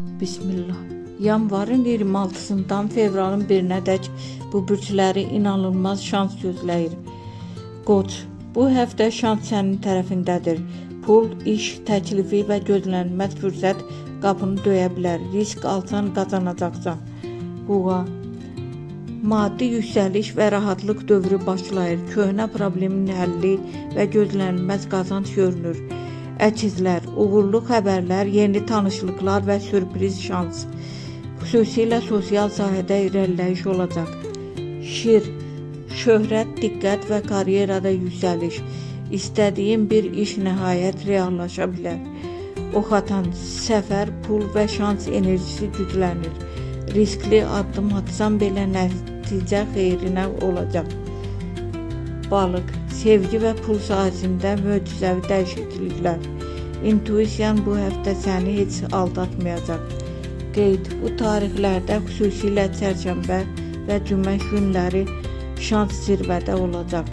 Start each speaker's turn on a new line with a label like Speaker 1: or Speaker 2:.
Speaker 1: Bismillah. Yanvarın 26-sından fevralın 1-nədək bu bürcləri inanılmaz şans gözləyir. Qoç, bu həftə şans sənin tərəfindədir. Pul, iş, təklifi və gözlənilməz fürsət qapını döyə bilər. Risk alsan qazanacaqsan. Buğa, maddi yüksəliş və rahatlıq dövrü başlayır. Köhnə problemin həlli və gözlənilməz qazanc görünür. Əkizlər, uğurlu xəbərlər, yeni tanışlıqlar və sürpriz şans. Xüsusilə sosial sahədə irəliləyiş olacaq. Şir, şöhrət, diqqət və karyerada yüksəliş. İstədiyin bir iş nəhayət reallaşa bilər. Ox atan, səfər, pul və şans enerjisi güclənir. Riskli addım atsan belə nəticə xeyrinə olacaq. Balıq, sevgi və pul sahəsində möcüzəvi dəyişikliklər. İntuisiyan bu həftə səni heç aldatmayacaq. Qeyd, bu tarixlərdə xüsusilə çərşənbə və cümə günləri şans zirvədə olacaq.